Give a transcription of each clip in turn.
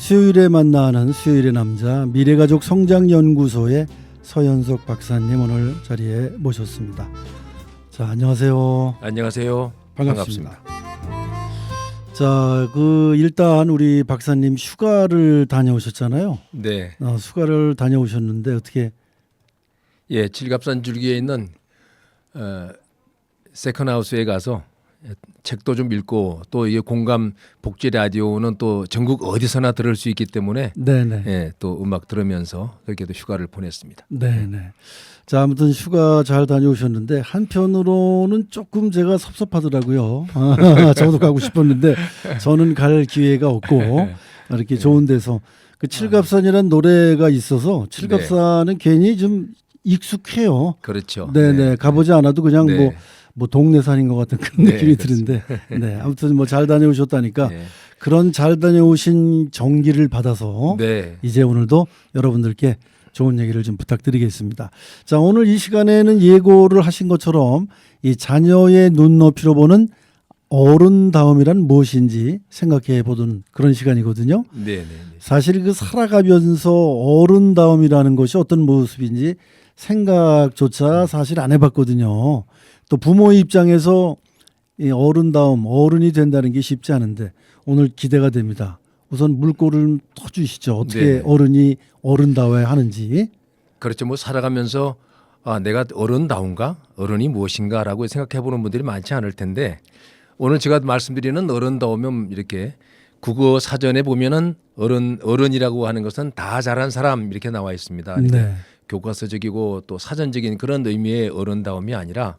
수요일에 만나는 수요일의 남자 미래가족 성장연구소의 서현석 박사님 오늘 자리에 모셨습니다. 자, 안녕하세요. 안녕하세요. 반갑습니다. 자, 일단 우리 박사님 휴가를 다녀오셨잖아요. 네. 휴가를 다녀오셨는데 어떻게? 예, 칠갑산 줄기에 있는 세컨하우스에 가서 책도 좀 읽고 또 이 공감 복지 라디오는 또 전국 어디서나 들을 수 있기 때문에 네네. 예, 또 음악 들으면서 그렇게도 휴가를 보냈습니다. 네네. 자, 아무튼 휴가 잘 다녀오셨는데 한편으로는 조금 제가 섭섭하더라고요. 저도 가고 싶었는데 저는 갈 기회가 없고 이렇게 좋은 데서 그 칠갑산이라는 노래가 있어서 칠갑산은 괜히 좀 익숙해요. 그렇죠. 네네. 가보지 않아도 그냥 네. 뭐 동네 산인 것 같은 그런 네, 느낌이 드는데, 네. 아무튼 뭐 잘 다녀오셨다니까 네. 그런 잘 다녀오신 정기를 받아서 네. 이제 오늘도 여러분들께 좋은 얘기를 좀 부탁드리겠습니다. 자, 오늘 이 시간에는 예고를 하신 것처럼 이 자녀의 눈높이로 보는 어른다움이란 무엇인지 생각해 보는 그런 시간이거든요. 네, 네. 사실 그 살아가면서 어른다움이라는 것이 어떤 모습인지 생각조차 사실 안 해봤거든요. 또 부모의 입장에서 이 어른다움, 어른이 된다는 게 쉽지 않은데 오늘 기대가 됩니다. 우선 물꼬를 터주시죠. 어떻게 네. 어른이 어른다워야 하는지. 그렇죠. 뭐 살아가면서 내가 어른다운가? 어른이 무엇인가라고 생각해 보는 분들이 많지 않을 텐데 오늘 제가 말씀드리는 어른다우면 이렇게 국어 사전에 보면은 어른이라고 하는 것은 다 자란 사람 이렇게 나와 있습니다. 네. 교과서적이고 또 사전적인 그런 의미의 어른다움이 아니라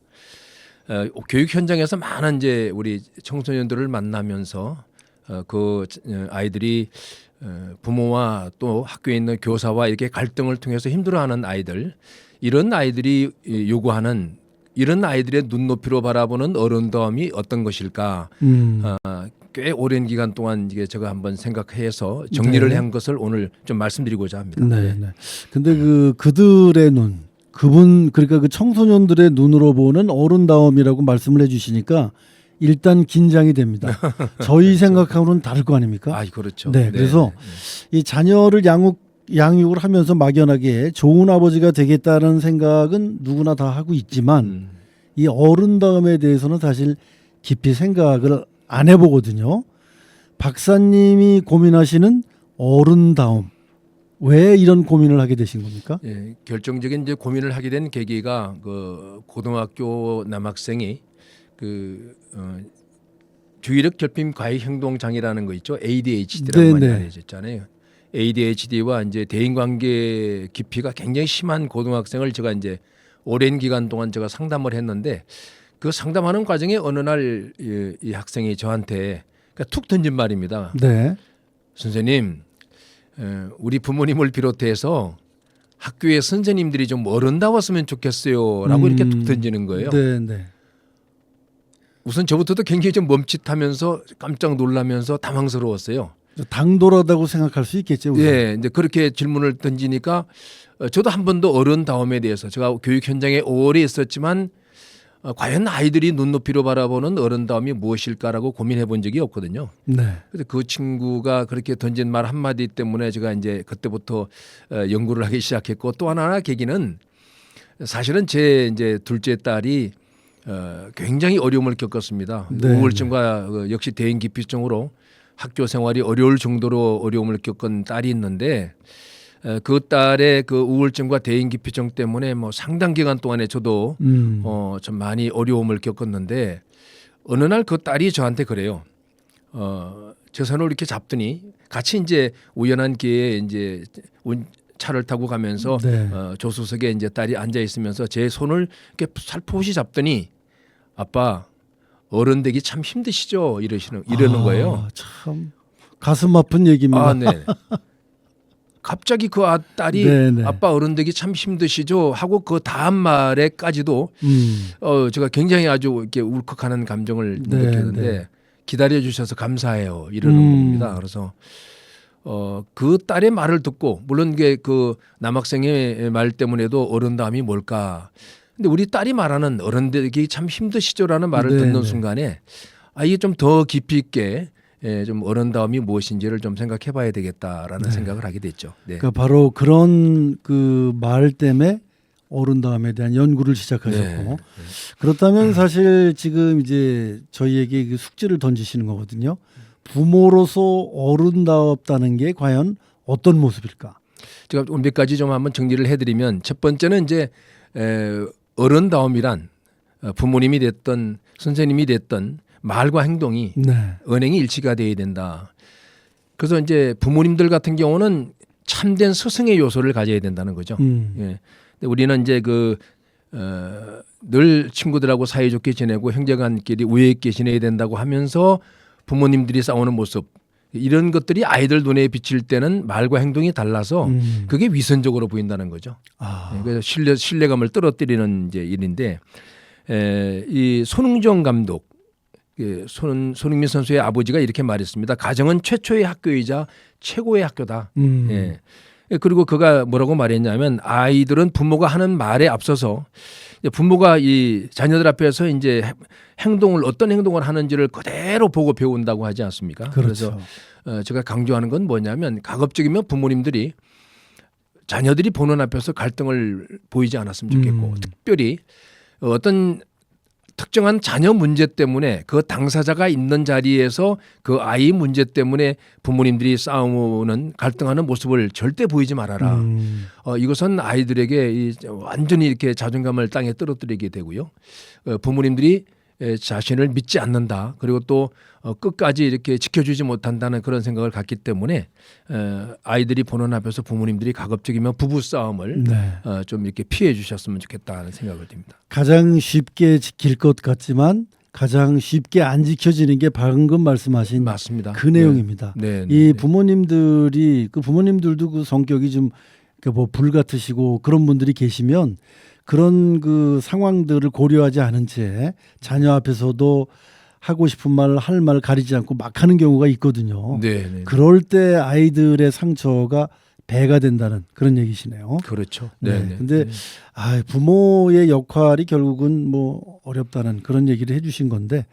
교육 현장에서 많은 이제 우리 청소년들을 만나면서 그 아이들이 부모와 또 학교에 있는 교사와 이렇게 갈등을 통해서 힘들어하는 아이들 이런 아이들이 요구하는 이런 아이들의 눈높이로 바라보는 어른다움이 어떤 것일까? 꽤 오랜 기간 동안 이게 제가 한번 생각해서 정리를 네. 한 것을 오늘 좀 말씀드리고자 합니다. 네. 네. 근데 그들의 눈, 그러니까 그 청소년들의 눈으로 보는 어른다움이라고 말씀을 해주시니까 일단 긴장이 됩니다. 저희 생각하고는 다를 거 아닙니까? 아, 그렇죠. 네. 그래서 이 자녀를 양육을 하면서 막연하게 좋은 아버지가 되겠다는 생각은 누구나 다 하고 있지만 이 어른다움에 대해서는 사실 깊이 생각을 안 해보거든요. 박사님이 고민하시는 어른다움, 왜 이런 고민을 하게 되신 겁니까? 예, 결정적인 이제 고민을 하게 된 계기가 그 고등학교 남학생이 주의력 결핍 과잉 행동 장애라는 거 있죠. ADHD라고 많이 알려졌잖아요. ADHD와 이제 대인관계 깊이가 굉장히 심한 고등학생을 제가 이제 오랜 기간 동안 제가 상담을 했는데 그 상담하는 과정에 어느 날 이 학생이 저한테 그러니까 툭 던진 말입니다. 네. 선생님, 우리 부모님을 비롯해서 학교의 선생님들이 좀 어른다웠으면 좋겠어요라고 이렇게 툭 던지는 거예요. 네, 네. 우선 저부터도 굉장히 좀 멈칫하면서 깜짝 놀라면서 당황스러웠어요. 당돌하다고 생각할 수 있겠죠. 우선. 예, 이제 그렇게 질문을 던지니까 저도 한 번도 어른다움에 대해서 제가 교육 현장에 오래 있었지만 과연 아이들이 눈높이로 바라보는 어른다움이 무엇일까라고 고민해 본 적이 없거든요. 네. 그래서 그 친구가 그렇게 던진 말 한마디 때문에 제가 이제 그때부터 연구를 하기 시작했고 또 하나 계기는 사실은 제 이제 둘째 딸이 굉장히 어려움을 겪었습니다. 네. 우울증과 역시 대인기피증으로 학교 생활이 어려울 정도로 어려움을 겪은 딸이 있는데 그 딸의 그 우울증과 대인기피증 때문에 뭐 상당 기간 동안에 저도 좀 많이 어려움을 겪었는데 어느 날 그 딸이 저한테 그래요. 제 손을 이렇게 잡더니 같이 이제 우연한 기회에 이제 차를 타고 가면서 네. 조수석에 이제 딸이 앉아 있으면서 제 손을 이렇게 살포시 잡더니 아빠 어른 되기 참 힘드시죠? 이러는 거예요. 참 가슴 아픈 얘기입니다. 아, 네. 갑자기 그 딸이 네네. 아빠 어른 되기 참 힘드시죠? 하고 그 다음 말에까지도 제가 굉장히 아주 이렇게 울컥하는 감정을 네, 느꼈는데 네. 기다려 주셔서 감사해요. 이러는 겁니다. 그래서 그 딸의 말을 듣고 물론 그 남학생의 말 때문에도 어른다움이 뭘까? 근데 우리 딸이 말하는 어른 되기 참 힘드시죠라는 말을 네, 듣는 네. 순간에 이게 좀 더 깊이 있게 좀 어른다움이 무엇인지를 좀 생각해봐야 되겠다라는 생각을 하게 됐죠. 네. 그러니까 바로 그런 그 말 때문에 어른다움에 대한 연구를 시작하셨고 네. 그렇다면 사실 지금 이제 저희에게 그 숙제를 던지시는 거거든요. 부모로서 어른다웠다는 게 과연 어떤 모습일까? 제가 몇 가지 좀 한번 정리를 해드리면 첫 번째는 이제 어른다움이란 부모님이 됐던 선생님이 됐던 말과 행동이 네. 언행이 일치가 돼야 된다. 그래서 이제 부모님들 같은 경우는 참된 스승의 요소를 가져야 된다는 거죠. 예. 근데 우리는 이제 늘 친구들하고 사이좋게 지내고 형제간끼리 우애 있게 지내야 된다고 하면서 부모님들이 싸우는 모습 이런 것들이 아이들 눈에 비칠 때는 말과 행동이 달라서 그게 위선적으로 보인다는 거죠. 예, 그래서 신뢰감을 떨어뜨리는 이제 일인데 이 손흥정 감독 손흥민 선수의 아버지가 이렇게 말했습니다. 가정은 최초의 학교이자 최고의 학교다. 예. 그리고 그가 뭐라고 말했냐면 아이들은 부모가 하는 말에 앞서서 부모가 이 자녀들 앞에서 이제 어떤 행동을 하는지를 그대로 보고 배운다고 하지 않습니까? 그렇죠. 그래서 제가 강조하는 건 뭐냐면 가급적이면 부모님들이 자녀들이 보는 앞에서 갈등을 보이지 않았으면 좋겠고 특별히 어떤 특정한 자녀 문제 때문에 그 당사자가 있는 자리에서 그 아이 문제 때문에 부모님들이 싸우는 갈등하는 모습을 절대 보이지 말아라. 이것은 아이들에게 완전히 이렇게 자존감을 땅에 떨어뜨리게 되고요. 부모님들이 자신을 믿지 않는다. 그리고 또 끝까지 이렇게 지켜주지 못한다는 그런 생각을 갖기 때문에 아이들이 보는 앞에서 부모님들이 가급적이면 부부 싸움을 좀 이렇게 피해 주셨으면 좋겠다는 생각을 듭니다. 가장 쉽게 지킬 것 같지만 가장 쉽게 안 지켜지는 게 방금 말씀하신 맞습니다. 그 내용입니다. 네. 이 부모님들이 부모님들도 그 성격이 좀 뭐 불 같으시고 그런 분들이 계시면 그런 그 상황들을 고려하지 않은 채 자녀 앞에서도 하고 싶은 말 할 말 가리지 않고 막 하는 경우가 있거든요. 네. 그럴 때 아이들의 상처가 배가 된다는 그런 얘기시네요. 그렇죠. 네. 근데 부모의 역할이 결국은 뭐 어렵다는 그런 얘기를 해주신 건데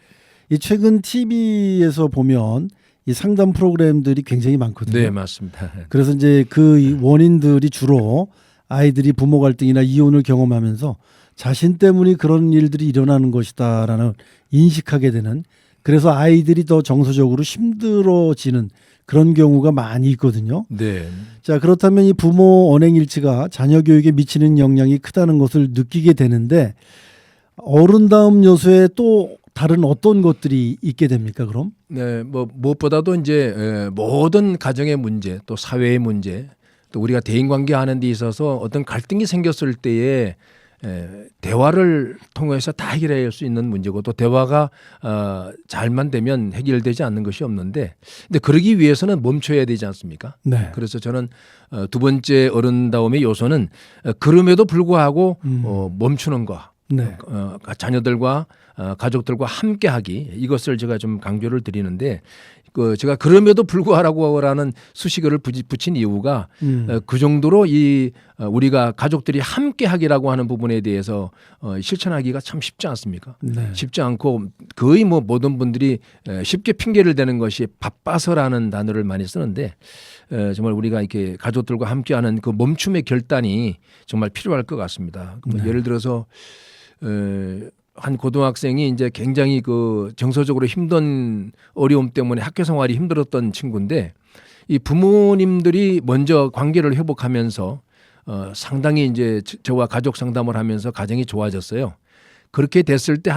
이 최근 TV에서 보면 이 상담 프로그램들이 굉장히 많거든요. 네, 맞습니다. 그래서 이제 그 원인들이 주로 아이들이 부모 갈등이나 이혼을 경험하면서 자신 때문에 그런 일들이 일어나는 것이다라는 인식하게 되는 그래서 아이들이 더 정서적으로 힘들어지는 그런 경우가 많이 있거든요. 네. 자, 그렇다면 이 부모 언행일치가 자녀 교육에 미치는 영향이 크다는 것을 느끼게 되는데 어른다움 요소에 또 다른 어떤 것들이 있게 됩니까? 그럼? 네, 뭐 무엇보다도 이제 모든 가정의 문제, 또 사회의 문제, 또 우리가 대인관계 하는 데 있어서 어떤 갈등이 생겼을 때에 대화를 통해서 다 해결할 수 있는 문제고 또 대화가 잘만 되면 해결되지 않는 것이 없는데 근데 그러기 위해서는 멈춰야 되지 않습니까? 네. 그래서 저는 두 번째 어른다움의 요소는 그럼에도 불구하고 멈추는 거. 네. 자녀들과 가족들과 함께하기 이것을 제가 좀 강조를 드리는데 제가 그럼에도 불구하라고라는 수식어를 붙인 이유가 그 정도로 우리가 가족들이 함께하기라고 하는 부분에 대해서 실천하기가 참 쉽지 않습니까? 네. 쉽지 않고 거의 뭐 모든 분들이 쉽게 핑계를 대는 것이 바빠서라는 단어를 많이 쓰는데 정말 우리가 이렇게 가족들과 함께하는 그 멈춤의 결단이 정말 필요할 것 같습니다. 예를 들어서 한 고등학생이 이제 굉장히 그 정서적으로 힘든 어려움 때문에 학교 생활이 힘들었던 친구인데 이 부모님들이 먼저 관계를 회복하면서 상당히 이제 저와 가족 상담을 하면서 가정이 좋아졌어요. 그렇게 됐을 때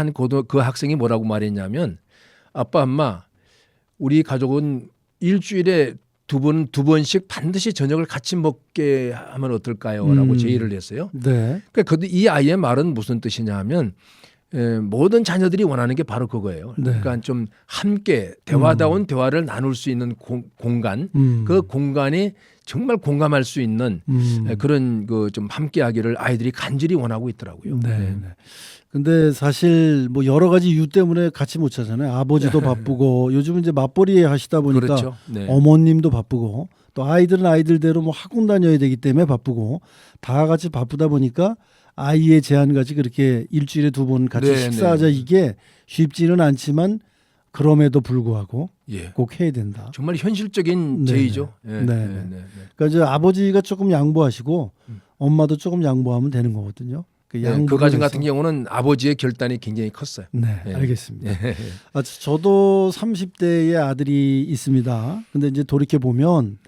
그 학생이 뭐라고 말했냐면 아빠, 엄마, 우리 가족은 일주일에 두 번씩 반드시 저녁을 같이 먹게 하면 어떨까요? 라고 제의를 했어요. 네. 그러니까 이 아이의 말은 무슨 뜻이냐 하면 모든 자녀들이 원하는 게 바로 그거예요. 네. 그러니까 좀 함께 대화다운 대화를 나눌 수 있는 공간, 그 공간에 정말 공감할 수 있는 그런 그 좀 함께하기를 아이들이 간절히 원하고 있더라고요. 네. 근데 사실 뭐 여러 가지 이유 때문에 같이 못 자잖아요. 아버지도 바쁘고 요즘은 이제 맞벌이 하시다 보니까 그렇죠. 네. 어머님도 바쁘고 또 아이들은 아이들대로 뭐 학원 다녀야 되기 때문에 바쁘고 다 같이 바쁘다 보니까 아이의 제한까지 그렇게 일주일에 2번 같이 네, 식사하자 네. 이게 쉽지는 않지만 그럼에도 불구하고 예. 꼭 해야 된다. 정말 현실적인 네네. 제의죠. 예. 네네. 그러니까 이제 아버지가 조금 양보하시고 엄마도 조금 양보하면 되는 거거든요. 그 양보를 가정 해서. 같은 경우는 아버지의 결단이 굉장히 컸어요. 네, 예. 알겠습니다. 예. 저도 30대의 아들이 있습니다. 근데 이제 돌이켜 보면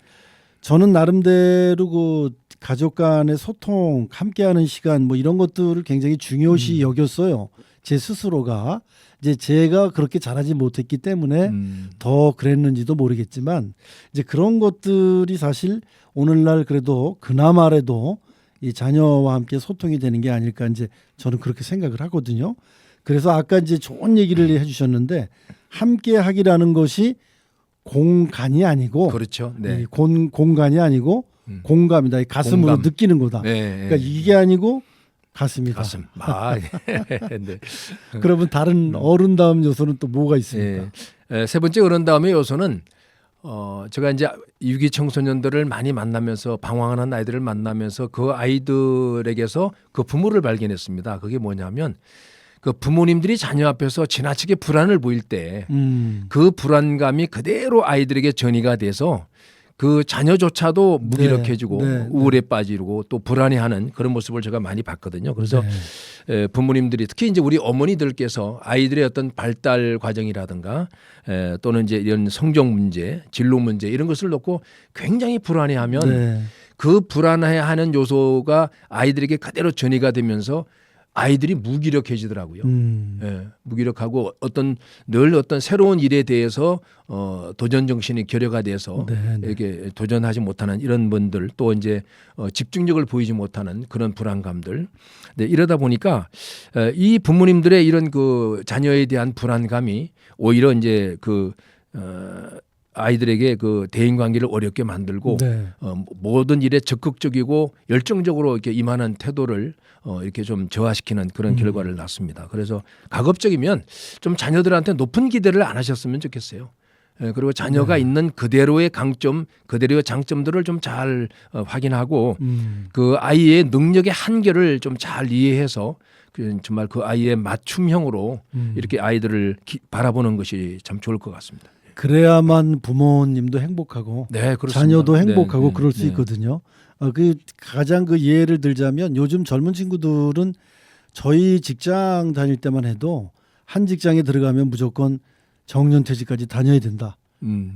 저는 나름대로 그 가족 간의 소통, 함께하는 시간 뭐 이런 것들을 굉장히 중요시 여겼어요. 제 스스로가 이제 제가 그렇게 잘하지 못했기 때문에 더 그랬는지도 모르겠지만 이제 그런 것들이 사실 오늘날 그래도 그나마라도 이 자녀와 함께 소통이 되는 게 아닐까 이제 저는 그렇게 생각을 하거든요. 그래서 아까 이제 좋은 얘기를 해주셨는데 함께 하기라는 것이 공간이 아니고 그렇죠. 네. 이 공간이 아니고 공감이다. 이 가슴으로 공감. 느끼는 거다. 네. 그러니까 이게 아니고 가슴이다. 가슴. 아, 예. 네. 그러면 다른 어른다움 요소는 또 뭐가 있습니까? 예. 세 번째 어른 다음의 요소는 제가 이제 유기 청소년들을 많이 만나면서 방황하는 아이들을 만나면서 그 아이들에게서 그 부모를 발견했습니다. 그게 뭐냐면 그 부모님들이 자녀 앞에서 지나치게 불안을 보일 때 그 불안감이 그대로 아이들에게 전이가 돼서 그 자녀조차도 무기력해지고 네. 우울에 빠지고 또 불안해하는 그런 모습을 제가 많이 봤거든요. 그래서 부모님들이 특히 이제 우리 어머니들께서 아이들의 어떤 발달 과정이라든가 또는 이제 이런 성적 문제, 진로 문제 이런 것을 놓고 굉장히 불안해하면 네. 그 불안해하는 요소가 아이들에게 그대로 전이가 되면서 아이들이 무기력해지더라고요. 예, 무기력하고 늘 어떤 새로운 일에 대해서 도전 정신이 결여가 돼서 이렇게 도전하지 못하는 이런 분들 또 이제 집중력을 보이지 못하는 그런 불안감들. 네, 이러다 보니까 이 부모님들의 이런 그 자녀에 대한 불안감이 오히려 이제 그 아이들에게 그 대인 관계를 어렵게 만들고 모든 일에 적극적이고 열정적으로 이렇게 임하는 태도를 이렇게 좀 저하시키는 그런 결과를 낳습니다. 그래서 가급적이면 좀 자녀들한테 높은 기대를 안 하셨으면 좋겠어요. 그리고 자녀가 있는 그대로의 강점, 그대로의 장점들을 좀 잘 확인하고 그 아이의 능력의 한계를 좀 잘 이해해서 정말 그 아이의 맞춤형으로 이렇게 아이들을 바라보는 것이 참 좋을 것 같습니다. 그래야만 부모님도 행복하고 네, 그렇습니다. 자녀도 행복하고 네, 그럴 수 있거든요. 그 가장 그 예를 들자면 요즘 젊은 친구들은 저희 직장 다닐 때만 해도 한 직장에 들어가면 무조건 정년퇴직까지 다녀야 된다.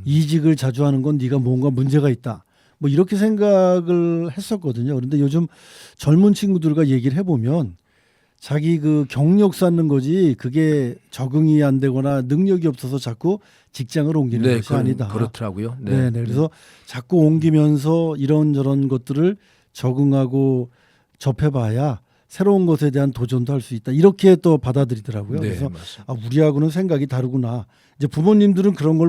이직을 자주 하는 건 네가 뭔가 문제가 있다. 뭐 이렇게 생각을 했었거든요. 그런데 요즘 젊은 친구들과 얘기를 해보면 자기 그 경력 쌓는 거지 그게 적응이 안 되거나 능력이 없어서 자꾸 직장을 옮기는 것이 아니다. 그렇더라고요. 네. 그래서 자꾸 옮기면서 이런저런 것들을 적응하고 접해봐야 새로운 것에 대한 도전도 할 수 있다. 이렇게 또 받아들이더라고요. 그래서 우리하고는 생각이 다르구나. 이제 부모님들은 그런 걸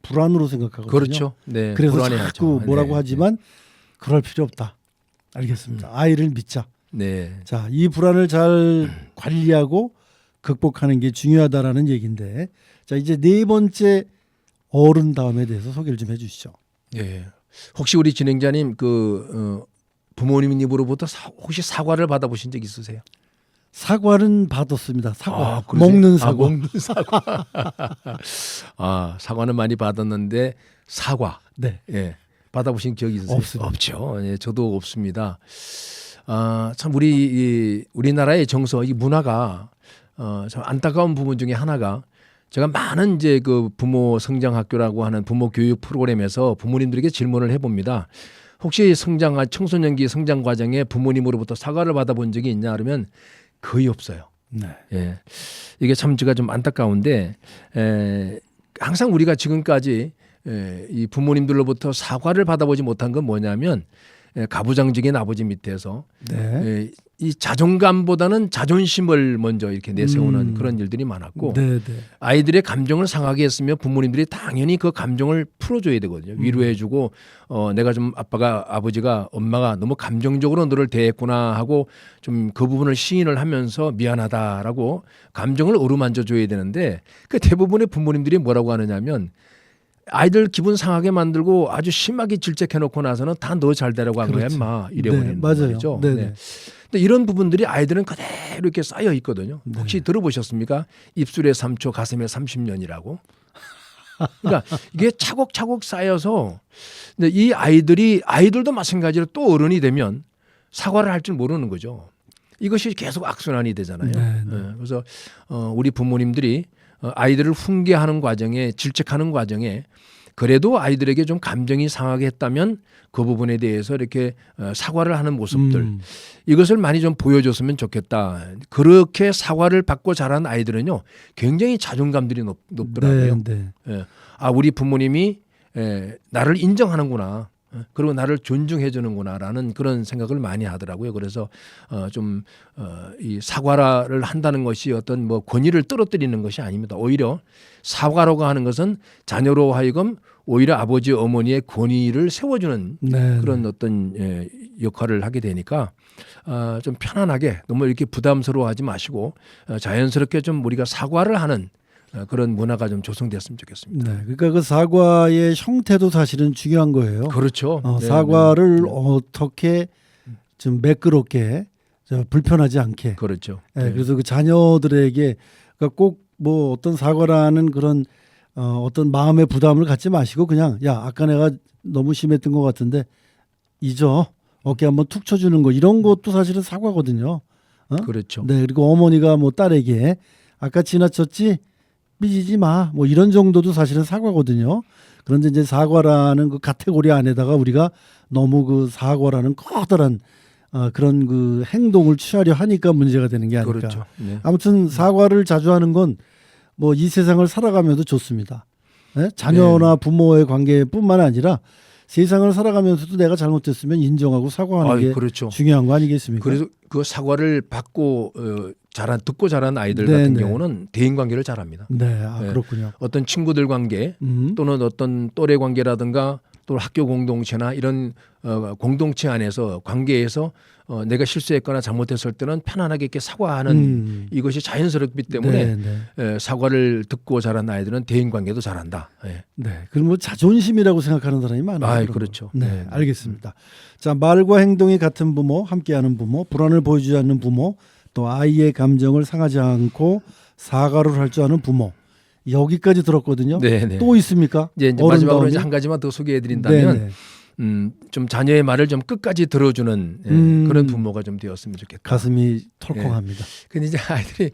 불안으로 생각하거든요. 그렇죠. 네. 그래서 자꾸 뭐라고 하지만 그럴 필요 없다. 알겠습니다. 아이를 믿자. 네. 자, 이 불안을 잘 관리하고 극복하는 게 중요하다라는 얘기인데, 자 이제 네 번째 어른 다음에 대해서 소개를 좀 해주시죠. 예. 혹시 우리 진행자님 부모님 입으로부터 혹시 사과를 받아보신 적 있으세요? 사과는 받았습니다. 사과. 그러세요? 먹는 사과. 먹는 사과. 사과는 많이 받았는데 사과. 네. 예. 받아보신 적이 있으세요? 없습니다. 없죠. 예, 저도 없습니다. 참 우리나라의 정서, 이 문화가 참 안타까운 부분 중에 하나가 제가 많은 이제 그 부모 성장 학교라고 하는 부모 교육 프로그램에서 부모님들에게 질문을 해봅니다. 혹시 청소년기 성장 과정에 부모님으로부터 사과를 받아본 적이 있냐 그러면 거의 없어요. 네. 예. 이게 참 제가 좀 안타까운데 항상 우리가 지금까지 이 부모님들로부터 사과를 받아보지 못한 건 뭐냐면 가부장적인 아버지 밑에서 이 자존감보다는 자존심을 먼저 이렇게 내세우는 그런 일들이 많았고 아이들의 감정을 상하게 했으면 부모님들이 당연히 그 감정을 풀어줘야 되거든요. 위로해주고 내가 좀 아버지가 엄마가 너무 감정적으로 너를 대했구나 하고 좀 그 부분을 시인을 하면서 미안하다라고 감정을 어루만져 줘야 되는데 그 대부분의 부모님들이 뭐라고 하느냐면 아이들 기분 상하게 만들고 아주 심하게 질책해놓고 나서는 다 너 잘 되라고 한 거야, 그렇죠. 인마 이래버리는 네, 맞아요. 거죠. 네, 네. 네. 근데 이런 부분들이 아이들은 그대로 이렇게 쌓여 있거든요. 네. 혹시 들어보셨습니까? 입술에 3초, 가슴에 30년이라고. 그러니까 이게 차곡차곡 쌓여서 근데 이 아이들도 마찬가지로 또 어른이 되면 사과를 할 줄 모르는 거죠. 이것이 계속 악순환이 되잖아요. 네, 네. 그래서 우리 부모님들이 아이들을 훈계하는 과정에 질책하는 과정에 그래도 아이들에게 좀 감정이 상하게 했다면 그 부분에 대해서 이렇게 사과를 하는 모습들 이것을 많이 좀 보여줬으면 좋겠다. 그렇게 사과를 받고 자란 아이들은요 굉장히 자존감들이 높더라고요. 네, 네. 예. 아 우리 부모님이 나를 인정하는구나. 그리고 나를 존중해 주는구나라는 그런 생각을 많이 하더라고요. 그래서 좀 이 사과를 한다는 것이 어떤 뭐 권위를 떨어뜨리는 것이 아닙니다. 오히려 사과라고 하는 것은 자녀로 하여금 오히려 아버지 어머니의 권위를 세워주는 네, 그런 어떤 역할을 하게 되니까 좀 편안하게 너무 이렇게 부담스러워하지 마시고 자연스럽게 좀 우리가 사과를 하는 그런 문화가 좀 조성됐으면 좋겠습니다. 네, 그러니까 그 사과의 형태도 사실은 중요한 거예요. 그렇죠. 네, 사과를 네. 어떻게 좀 매끄럽게 불편하지 않게. 그렇죠. 네, 그래서 그 자녀들에게 그러니까 꼭 뭐 어떤 사과라는 그런 어떤 마음의 부담을 갖지 마시고 그냥 야 아까 내가 너무 심했던 것 같은데 잊어 어깨 한번 툭 쳐주는 거 이런 것도 사실은 사과거든요. 그렇죠. 네, 그리고 어머니가 뭐 딸에게 아까 지나쳤지 삐지지 마. 뭐 이런 정도도 사실은 사과거든요. 그런데 이제 사과라는 그 카테고리 안에다가 우리가 너무 그 사과라는 커다란 그런 그 행동을 취하려 하니까 문제가 되는 게 아닐까. 그렇죠. 네. 아무튼 사과를 자주 하는 건 뭐 이 세상을 살아가면서 좋습니다. 네? 자녀나 부모의 관계뿐만 아니라 세상을 살아가면서도 내가 잘못했으면 인정하고 사과하는 게 그렇죠. 중요한 거 아니겠습니까? 그래서 그 사과를 받고 듣고 자란 아이들 네, 같은 네. 경우는 대인 관계를 잘합니다. 네, 네. 그렇군요. 어떤 친구들 관계 또는 어떤 또래 관계라든가 또 학교 공동체나 이런 공동체 안에서 관계에서 내가 실수했거나 잘못했을 때는 편안하게 이렇게 사과하는 이것이 자연스럽기 때문에 네, 네. 사과를 듣고 자란 아이들은 대인 관계도 잘한다. 예. 네, 그럼 뭐 자존심이라고 생각하는 사람이 많아요. 아이, 그런 그렇죠. 거. 네, 네, 네. 알겠습니다. 자, 말과 행동이 같은 부모, 함께하는 부모, 불안을 보여주지 않는 부모, 또 아이의 감정을 상하지 않고 사과를 할 줄 아는 부모. 여기까지 들었거든요. 네, 네. 또 있습니까? 이제 마지막으로 어른다움이? 이제 한 가지만 더 소개해 드린다면 네, 네. 좀 자녀의 말을 좀 끝까지 들어주는 그런 부모가 좀 되었으면 좋겠다. 가슴이 털컹합니다. 근데 이제 아이들이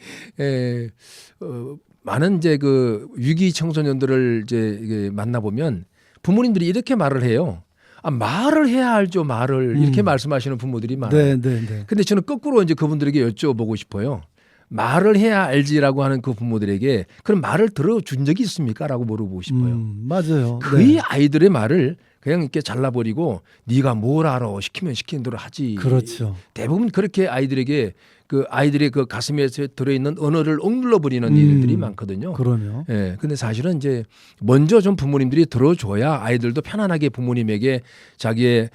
많은 이제 그 위기 청소년들을 이제 이게 만나보면 부모님들이 이렇게 말을 해요. 아, 말을 해야 알죠, 말을. 이렇게 말씀하시는 부모들이 많아요. 네, 네, 네. 근데 저는 거꾸로 이제 그분들에게 여쭤보고 싶어요. 말을 해야 알지라고 하는 그 부모들에게 그럼 말을 들어준 적이 있습니까? 라고 물어보고 싶어요. 맞아요. 거의 네. 아이들의 말을 그냥 이렇게 잘라버리고 네가 뭘 알아 시키면 시키는 대로 하지. 그렇죠. 대부분 그렇게 아이들에게 그 아이들의 그 가슴에 들어있는 언어를 억눌러 버리는 일들이 많거든요. 그러네요. 예, 근데 사실은 이제 먼저 좀 부모님들이 들어줘야 아이들도 편안하게 부모님에게 자기의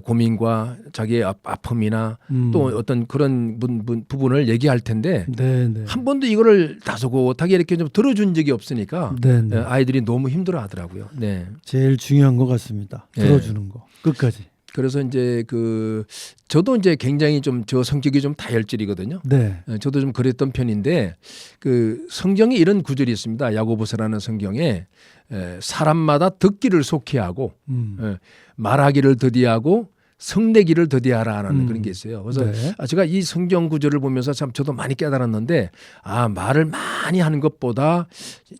고민과 자기의 아픔이나 또 어떤 그런 부분을 얘기할 텐데 네, 네. 한 번도 이거를 다소곳하게 이렇게 좀 들어준 적이 없으니까 네, 네. 아이들이 너무 힘들어하더라고요. 네. 제일 중요한 것 같습니다. 네. 들어주는 거 끝까지. 그래서 이제 저도 이제 굉장히 좀 저 성격이 좀 다혈질이거든요. 네. 저도 좀 그랬던 편인데 그 성경에 이런 구절이 있습니다. 야고보서라는 성경에 사람마다 듣기를 속히하고 말하기를 더디하고 성내기를 더디하라는 그런 게 있어요. 그래서 네. 제가 이 성경 구절을 보면서 참 저도 많이 깨달았는데 말을 많이 하는 것보다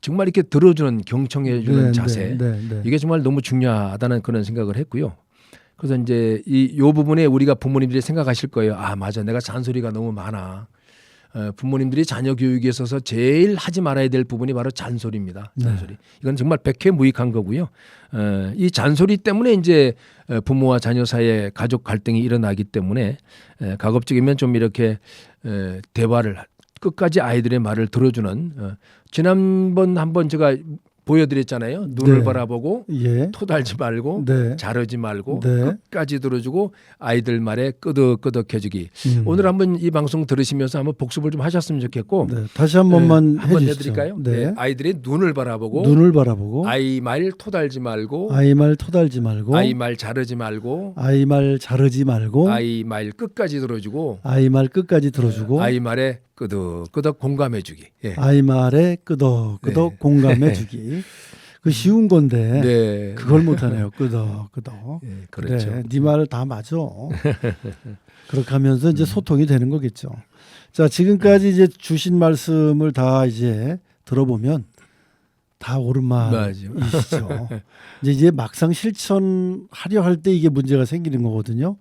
정말 이렇게 들어주는 경청해 주는 자세 네. 이게 정말 너무 중요하다는 그런 생각을 했고요. 그래서 이제 요 부분에 우리가 부모님들이 생각하실 거예요. 아, 맞아. 내가 잔소리가 너무 많아. 부모님들이 자녀 교육에 있어서 제일 하지 말아야 될 부분이 바로 잔소리입니다. 잔소리. 이건 정말 백해무익한 거고요. 이 잔소리 때문에 이제 부모와 자녀 사이에 가족 갈등이 일어나기 때문에 가급적이면 좀 이렇게 대화를 끝까지 아이들의 말을 들어주는 지난번 한번 제가 보여드렸잖아요. 눈을 네. 바라보고 예. 토달지 말고 네. 자르지 말고 네. 끝까지 들어주고 아이들 말에 끄덕끄덕해주기. 오늘 한번 이 방송 들으시면서 한번 복습을 좀 하셨으면 좋겠고 네. 다시 한 번만 한번 해주시죠. 해드릴까요? 네. 아이들의 눈을 바라보고 눈을 바라보고 아이 말 토달지 말고 아이 말 토달지 말고 아이 말 자르지 말고 아이 말 자르지 말고 아이 말 끝까지 들어주고 아이 말 끝까지 들어주고 아이 말에 끄덕끄덕 공감해주기. 예. 아이 말에 끄덕끄덕 네. 공감해주기. 그 쉬운 건데 네. 그걸 못하네요. 끄덕끄덕. 예, 그렇죠. 그래, 네 말 다 맞아. 그렇게 하면서 이제 소통이 되는 거겠죠. 자, 지금까지 이제 주신 말씀을 다 이제 들어보면 다 옳은 말이시죠. 이제 막상 실천하려 할 때 이게 문제가 생기는 거거든요.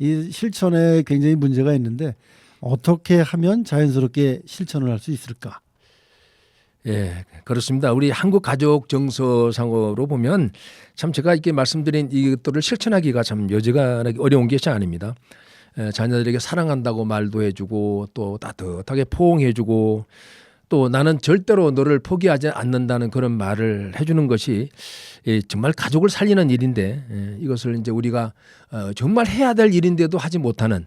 이 실천에 굉장히 문제가 있는데 어떻게 하면 자연스럽게 실천을 할 수 있을까? 예, 그렇습니다. 우리 한국 가족 정서상으로 보면 참 제가 이렇게 말씀드린 이것들을 실천하기가 참 여지간하게 어려운 것이 아닙니다. 자녀들에게 사랑한다고 말도 해주고 또 따뜻하게 포옹해주고 또 나는 절대로 너를 포기하지 않는다는 그런 말을 해주는 것이 정말 가족을 살리는 일인데 이것을 이제 우리가 정말 해야 될 일인데도 하지 못하는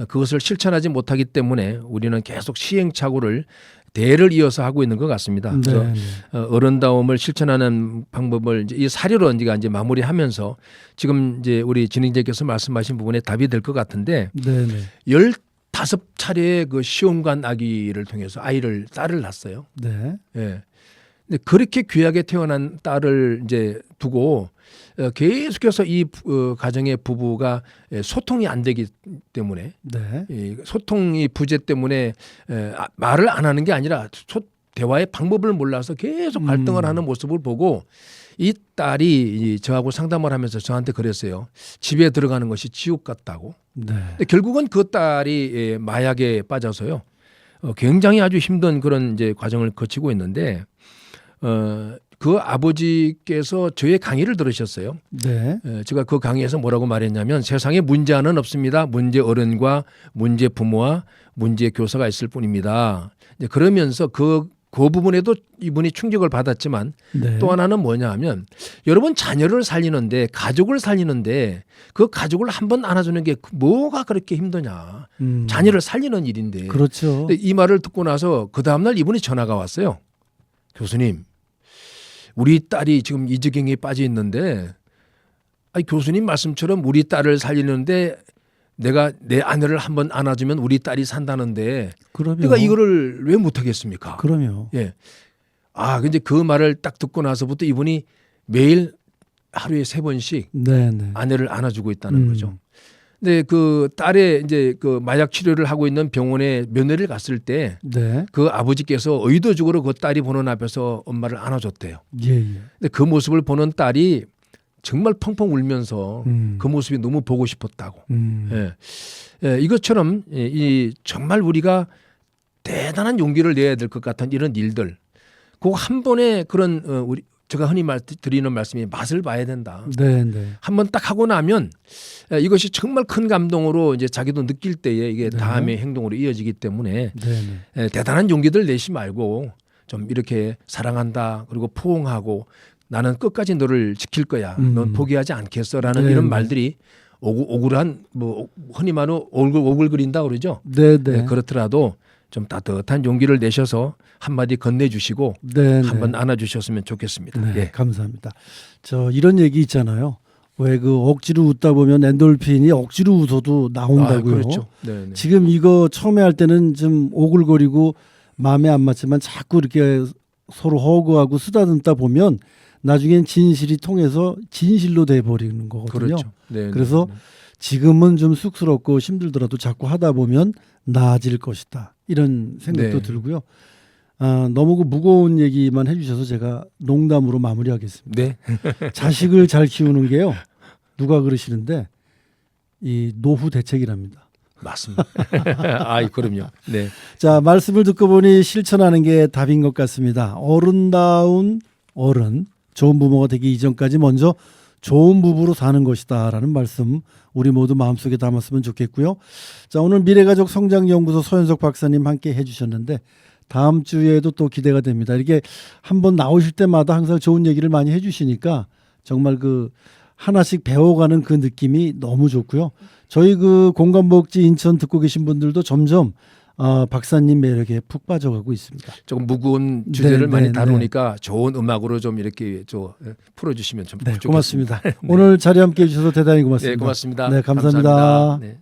그것을 실천하지 못하기 때문에 우리는 계속 시행착오를 대를 이어서 하고 있는 것 같습니다. 그래서 네. 어른다움을 실천하는 방법을 이제 이 사례로 이제 마무리하면서 지금 이제 우리 진행자께서 말씀하신 부분에 답이 될 것 같은데 네네. 15차례의 그 시험관 아기를 통해서 딸을 낳았어요. 네. 예. 근데 그렇게 귀하게 태어난 딸을 이제 두고 계속해서 이 가정의 부부가 소통이 안 되기 때문에 네. 이 소통이 부재 때문에 말을 안 하는 게 아니라 대화의 방법을 몰라서 계속 갈등을 하는 모습을 보고 이 딸이 저하고 상담을 하면서 저한테 그랬어요. 집에 들어가는 것이 지옥 같다고. 네. 근데 결국은 그 딸이 마약에 빠져서요. 굉장히 아주 힘든 그런 이제 과정을 거치고 있는데 그 아버지께서 저의 강의를 들으셨어요. 네. 제가 그 강의에서 뭐라고 말했냐면 세상에 문제는 없습니다. 문제 어른과 문제 부모와 문제 교사가 있을 뿐입니다. 이제 그러면서 그 부분에도 이분이 충격을 받았지만 네. 또 하나는 뭐냐 하면 여러분 자녀를 살리는데 가족을 살리는데 그 가족을 한번 안아주는 게 뭐가 그렇게 힘드냐. 자녀를 살리는 일인데. 그렇죠. 근데 이 말을 듣고 나서 그 다음날 이분이 전화가 왔어요. 교수님. 우리 딸이 지금 이 지경에 빠져 있는데 아니, 교수님 말씀처럼 우리 딸을 살리는데 내가 내 아내를 한번 안아주면 우리 딸이 산다는데 그럼요. 내가 이거를 왜 못하겠습니까? 그럼요. 예. 아, 근데 그 말을 딱 듣고 나서부터 이분이 매일 하루에 3번씩 네네. 아내를 안아주고 있다는 거죠. 근데 그 딸의 이제 그 마약 치료를 하고 있는 병원에 면회를 갔을 때 네. 그 아버지께서 의도적으로 그 딸이 보는 앞에서 엄마를 안아줬대요. 예. 근데 그 모습을 보는 딸이 정말 펑펑 울면서 그 모습이 너무 보고 싶었다고. 예. 예, 이것처럼 이 정말 우리가 대단한 용기를 내야 될 것 같은 이런 일들. 그 한 번에 그런 우리 제가 흔히 드리는 말씀이 맛을 봐야 된다. 네네. 한번 딱 하고 나면 이것이 정말 큰 감동으로 이제 자기도 느낄 때에 이게 네. 다음의 행동으로 이어지기 때문에 네네. 대단한 용기들 내지 말고 좀 이렇게 사랑한다 그리고 포옹하고 나는 끝까지 너를 지킬 거야. 넌 포기하지 않겠어라는 네네. 이런 말들이 억울한 뭐 흔히 말하는 오글거린다 그러죠. 네네. 네, 그렇더라도 좀 따뜻한 용기를 내셔서 한마디 건네주시고 네네. 한번 안아주셨으면 좋겠습니다. 네, 예. 감사합니다. 저 이런 얘기 있잖아요. 왜 그 억지로 웃다 보면 엔돌핀이 억지로 웃어도 나온다고요. 그렇죠. 네. 지금 이거 처음에 할 때는 좀 오글거리고 마음에 안 맞지만 자꾸 이렇게 서로 허구하고 쓰다듬다 보면 나중엔 진실이 통해서 진실로 돼버리는 거거든요. 그렇죠. 네, 그래서 네, 네. 지금은 좀 쑥스럽고 힘들더라도 자꾸 하다 보면 나아질 것이다. 이런 생각도 네. 들고요. 너무 그 무거운 얘기만 해주셔서 제가 농담으로 마무리하겠습니다. 네. 자식을 잘 키우는 게요. 누가 그러시는데 이 노후 대책이랍니다. 맞습니다. 아이 그럼요. 네. 자, 말씀을 듣고 보니 실천하는 게 답인 것 같습니다. 어른다운 어른, 좋은 부모가 되기 이전까지 먼저 좋은 부부로 사는 것이다라는 말씀 우리 모두 마음속에 담았으면 좋겠고요. 자, 오늘 미래가족 성장연구소 서현석 박사님 함께 해주셨는데 다음 주에도 또 기대가 됩니다. 이렇게 한번 나오실 때마다 항상 좋은 얘기를 많이 해주시니까 정말 그 하나씩 배워가는 그 느낌이 너무 좋고요. 저희 그 공감복지 인천 듣고 계신 분들도 점점 박사님 매력에 푹 빠져가고 있습니다. 조금 무거운 주제를 네, 많이 네, 다루니까 좋은 음악으로 좀 이렇게 좀 풀어주시면 좀 네, 좋겠습니다. 고맙습니다. 오늘 자리 함께 해주셔서 대단히 고맙습니다. 네, 고맙습니다. 네, 감사합니다. 네.